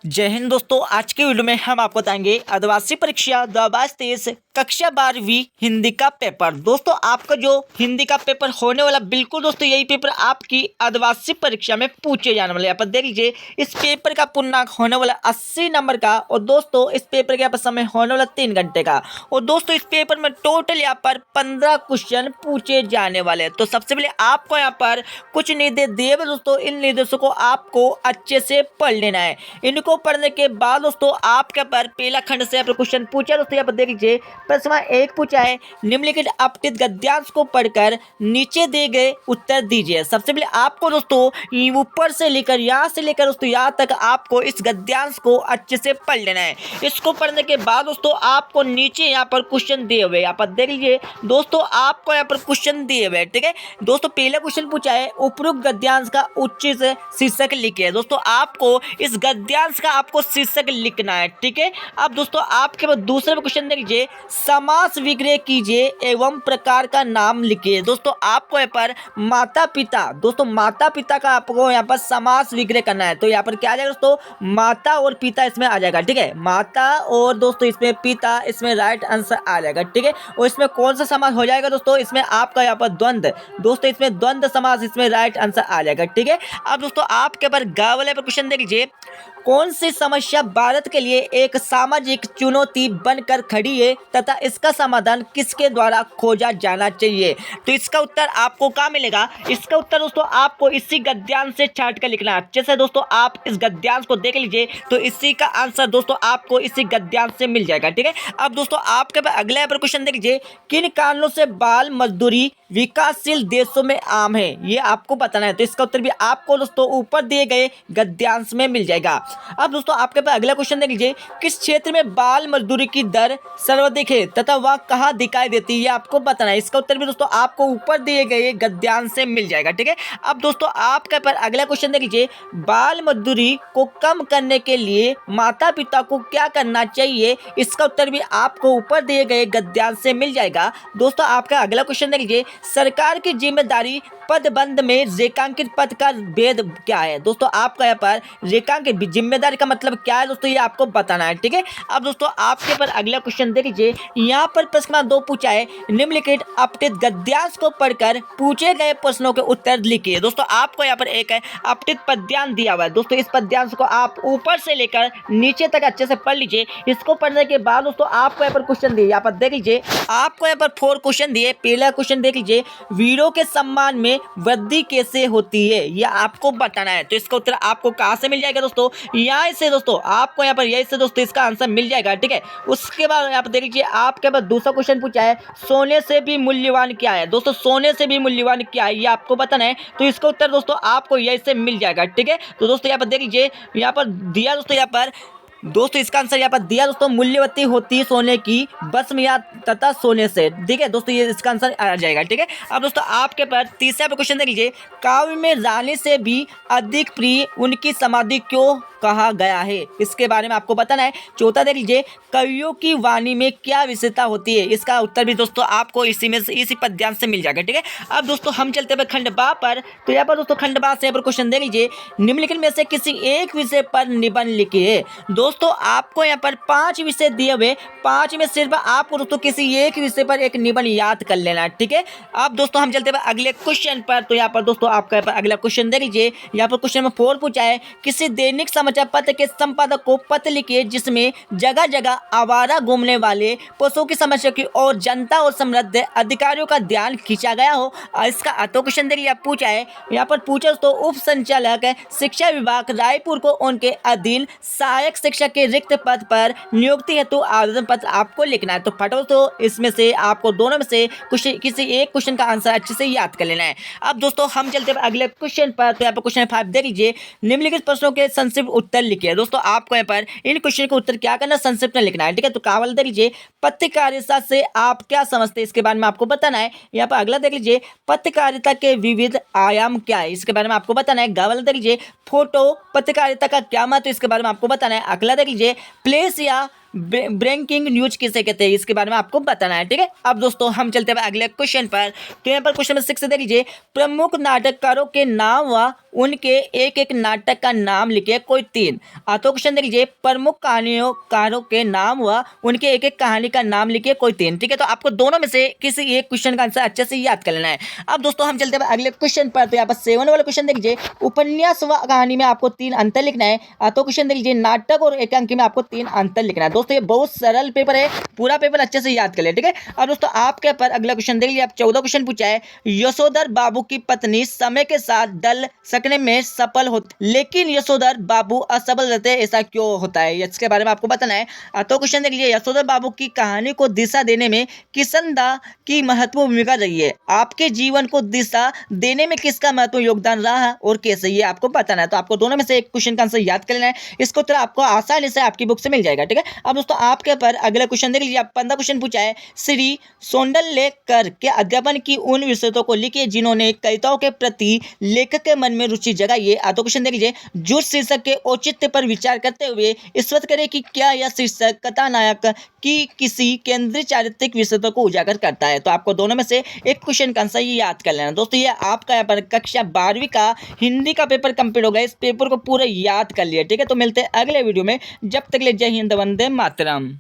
जय हिंद दोस्तों। आज के वीडियो में हम आपको बताएंगे आदिवासी परीक्षा 2022-23 कक्षा 12वीं हिंदी का पेपर। दोस्तों आपका जो हिंदी का पेपर होने वाला, बिल्कुल दोस्तों यही पेपर आपकी आदिवासी परीक्षा में पूछे जाने वाले। यहाँ पर देख लीजिए, इस पेपर का पूर्णांक होने वाला 80 नंबर का, और दोस्तों इस पेपर के यहाँ पर समय होने वाला 3 घंटे का। और दोस्तों इस पेपर में टोटल यहाँ पर 15 क्वेश्चन पूछे जाने वाले। तो सबसे पहले आपको यहाँ पर कुछ निर्देश दिए हुए दोस्तों, इन निर्देशों को आपको अच्छे से पढ़ लेना है। इनको पढ़ने के बाद दोस्तों आपके पर पहला खंड से यहाँ पर क्वेश्चन पूछा दोस्तों। यहाँ पर देख लीजिए, प्रश्न 1 पूछा है, निम्नलिखित अपठित गद्यांश को पढ़कर नीचे दिए गए उत्तर दीजिए। सबसे पहले आपको दोस्तों ऊपर से लेकर यहाँ से लेकर दोस्तों यहाँ तक आपको इस गद्यांश को अच्छे से पढ़ लेना है। इसको पढ़ने के बाद दोस्तों आपको नीचे यहाँ पर क्वेश्चन दिए हुए, यहाँ पर देख लीजिए दोस्तों, आपको यहाँ पर क्वेश्चन दिए हुए। ठीक है दोस्तों, पहला क्वेश्चन पूछा है, उपरोक्त गद्यांश का उचित शीर्षक लिखिए। दोस्तों आपको इस गद्यांश का आपको शीर्षक लिखना है। ठीक है, अब दोस्तों आपके पास दूसरा क्वेश्चन देख लीजिए, समास विग्रह कीजिए एवं प्रकार का नाम लिखिए। दोस्तों आपको यहाँ पर माता पिता, दोस्तों माता पिता का आपको यहाँ पर समास विग्रह करना है। तो यहाँ पर क्या आ जाएगा दोस्तों, माता और पिता इसमें आ जाएगा। ठीक है, माता और दोस्तों इसमें पिता, इसमें राइट आंसर आ जाएगा। ठीक है, और इसमें कौन सा समास हो जाएगा दोस्तों, इसमें आपका यहाँ पर द्वंद्व, दोस्तों इसमें द्वंद्व समास, इसमें राइट आंसर आ जाएगा। ठीक है, अब दोस्तों आपके पर गा वाले पर क्वेश्चन देख लीजिए, कौन सी समस्या भारत के लिए एक सामाजिक चुनौती बनकर खड़ी है तथा इसका समाधान किसके द्वारा खोजा जाना चाहिए। तो इसका उत्तर आपको कहाँ मिलेगा, इसका उत्तर दोस्तों आपको इसी गद्यांश से छांट कर लिखना है। अच्छे से दोस्तों आप इस गद्यांश को देख लीजिए, तो इसी का आंसर दोस्तों आपको इसी गद्यांश से मिल जाएगा। ठीक है, अब दोस्तों आपके पास अगले पर क्वेश्चन देख लीजिए, किन कारणों से बाल मजदूरी विकासशील देशों में आम है, ये आपको बताना है। तो इसका उत्तर भी आपको दोस्तों ऊपर दिए गए गद्यांश में मिल जाएगा। अब दोस्तों आपके पास अगला क्वेश्चन देख लीजिए, किस क्षेत्र में बाल मजदूरी की दर सर्वाधिक है तथा वह कहाँ दिखाई देती है, ये आपको बताना है। इसका उत्तर भी दोस्तों आपको ऊपर दिए गए गद्यांश से मिल जाएगा। ठीक है, अब दोस्तों आपके पास अगला क्वेश्चन देख लीजिए, बाल मजदूरी को कम करने के लिए माता पिता को क्या करना चाहिए, इसका उत्तर भी आपको ऊपर दिए गए गद्यांश से मिल जाएगा। दोस्तों आपका अगला क्वेश्चन देख लीजिए, सरकार की जिम्मेदारी पदबंध में रेखांकित पद का भेद क्या है। दोस्तों आपका यहाँ पर रेखांकित जिम्मेदारी का मतलब क्या है दोस्तों, ये आपको बताना है। ठीक है, अब दोस्तों आपके पर अगला क्वेश्चन देख लीजिए, यहाँ पर प्रश्न 2 पूछा है, निम्नलिखित अपठित गद्यांश को पढ़कर पूछे गए प्रश्नों के उत्तर लिखिए। दोस्तों आपको यहाँ पर एक अपठित पद्यांश दिया हुआ है। दोस्तों इस पद्यांश को आप ऊपर से लेकर नीचे तक अच्छे से पढ़ लीजिए। इसको पढ़ने के बाद दोस्तों आपको यहाँ पर क्वेश्चन दिए, यहाँ पर देख लीजिए, आपको यहाँ पर 4 क्वेश्चन दिए। पहला क्वेश्चन देख लीजिए, वीरों के सम्मान में वृद्धि कैसे होती है, यह आपको बताना है। तो इसका उत्तर आपको कहां से मिल जाएगा दोस्तों, यहाँ से दोस्तों आपको यहाँ पर यही से दोस्तों इसका आंसर मिल जाएगा। ठीक है, उसके बाद यहाँ पर देख लीजिए, आपके पास दूसरा क्वेश्चन पूछा है, सोने से भी मूल्यवान क्या है। दोस्तों सोने से भी मूल्यवान क्या है, ये आपको बताना है। तो इसका उत्तर दोस्तों आपको यही से मिल जाएगा। ठीक है, तो दोस्तों यहाँ पर देख लीजिए, यहाँ पर दिया दोस्तों, यहाँ पर दोस्तों इसका आंसर यहाँ पर दिया दोस्तों, मूल्यवती होती सोने की भस्म या तथा सोने से। ठीक है दोस्तों, ये इसका आंसर आ जाएगा। ठीक है, अब दोस्तों आपके पास तीसरा क्वेश्चन देख लीजिए, काव्य में रानी से भी अधिक प्रिय उनकी समाधि क्यों कहा गया है, इसके बारे में आपको बताना है। चौथा देख लीजिए, कवियों की वाणी में क्या विशेषता होती है, इसका उत्तर भी दोस्तों आपको इसी पद्यांश से मिल जाएगा। ठीक है, अब दोस्तों हम चलते हैं खंड बा पर। तो यहाँ पर दोस्तों खंड बा से यहाँ पर क्वेश्चन देख लीजिए, निम्नलिखित में से किसी एक विषय पर निबंध लिखिए। दोस्तों आपको यहाँ पर 5 विषय दिए हुए, 5 में सिर्फ आपको दोस्तों किसी एक विषय पर एक निबंध याद कर लेना है। ठीक है, अब दोस्तों हम चलते हैं अगले क्वेश्चन पर। तो यहाँ पर दोस्तों आपका अगला क्वेश्चन देख लीजिए, यहाँ पर क्वेश्चन नंबर 4 पूछा है, किसी दैनिक समाचार पत्र के संपादक को पत्र लिखिए जिसमें जगह जगह आवारा घूमने वाले पशुओं की समस्या की और जनता और समृद्ध अधिकारियों का ध्यान खींचा गया हो। इसका अतो क्वेश्चन देखिए पूछा है, यहाँ पर पूछा तो उप संचालक शिक्षा विभाग रायपुर को उनके अधीन सहायक शिक्षक के रिक्त पद पर नियुक्ति हेतु आवेदन पत्र आपको लिखना है। तो फटाफट तो इसमें से आपको दोनों में से किसी एक क्वेश्चन का आंसर अच्छे से याद कर लेना है। अब दोस्तों हम चलते हैं अगले क्वेश्चन पर। तो यहाँ पर क्वेश्चन 5 देख लीजिए, निम्नलिखित प्रश्नों के संक्षिप्त उत्तर लिखिए। दोस्तों आपको यहाँ पर इन क्वेश्चन का उत्तर क्या करना, संक्षिप्त में लिखना है। ठीक है, तो कावल देख लीजिए, पत्रकारिता से आप क्या समझते हैं, इसके बारे में आपको बताना है। यहाँ पर अगला देख लीजिए, पत्रकारिता के विविध आयाम क्या है, इसके बारे में आपको बताना है। गावल देख लीजिए, फोटो पत्रकारिता का क्या महत्व, इसके बारे में आपको बताना है। अगला देख लीजिए, प्लेस या ब्रेकिंग न्यूज किसे कहते हैं, इसके बारे में आपको बताना है। ठीक है, अब दोस्तों हम चलते हैं अगले क्वेश्चन पर। तो यहाँ पर क्वेश्चन नंबर 6 देख लीजिए, प्रमुख नाटककारों के नाम व उनके एक एक नाटक का नाम लिखिए कोई 3। तो क्वेश्चन देख लीजिए, प्रमुख कहानियों के नाम व उनके एक एक कहानी का नाम लिखिए कोई 3। ठीक है, तो आपको दोनों में से किसी एक क्वेश्चन का आंसर अच्छे से याद कर लेना है। अब दोस्तों हम चलते हैं अगले क्वेश्चन पर। तो यहाँ पर 7 वाला क्वेश्चन देख लीजिए, उपन्यास व कहानी में आपको 3 अंतर लिखना है। तो क्वेश्चन देख लीजिए, नाटक और एकांकी में आपको 3 अंतर लिखना है। दोस्तों ये बहुत सरल पेपर है, पूरा पेपर अच्छे से याद कर ले। ठीक है, अब दोस्तों आपके पर अगला क्वेश्चन देख लीजिए, आप 14 क्वेश्चन पूछा है, यशोधर बाबू की पत्नी समय के साथ डल सकने में सफल होती, लेकिन यशोधर बाबू असफल रहते हैं, ऐसा क्यों होता है, इसके बारे में आपको बताना है। तो क्वेश्चन देख लीजिए, यशोधर बाबू की कहानी को दिशा देने में किशनदा की महत्वपूर्ण भूमिका रही है। आपके जीवन को दिशा देने में किसका महत्वपूर्ण योगदान रहा और कैसे, ये आपको बताना है। तो आपको दोनों में से एक क्वेश्चन का आंसर याद कर लेना है, इसको उत्तर आपको आसानी से आपकी बुक से मिल जाएगा। ठीक है, अब दोस्तों आपके पर अगला क्वेश्चन देख लीजिए, आप 15 क्वेश्चन पूछा है, श्री सोंडलेकर के अध्यापन की उन विषयों को लिखिए जिन्होंने कविताओं के प्रति लेखक के मन में रुचि जगाई है। तो क्वेश्चन देख लीजिए, जुट शीर्षक के औचित्य पर विचार करते हुए स्पष्ट करें कि क्या यह शीर्षक कथानायक की किसी केंद्रीय चारित्रिक विषयों को उजागर करता है। तो आपको दोनों में से एक क्वेश्चन का आंसर याद कर लेना। दोस्तों ये आपका यहाँ पर कक्षा 12वीं का हिंदी का पेपर कंप्लीट हो गया, इस पेपर को पूरा याद कर लिया। ठीक है, तो मिलते हैं अगले वीडियो में, जब तक ले जय हिंद, वंदे मातरम।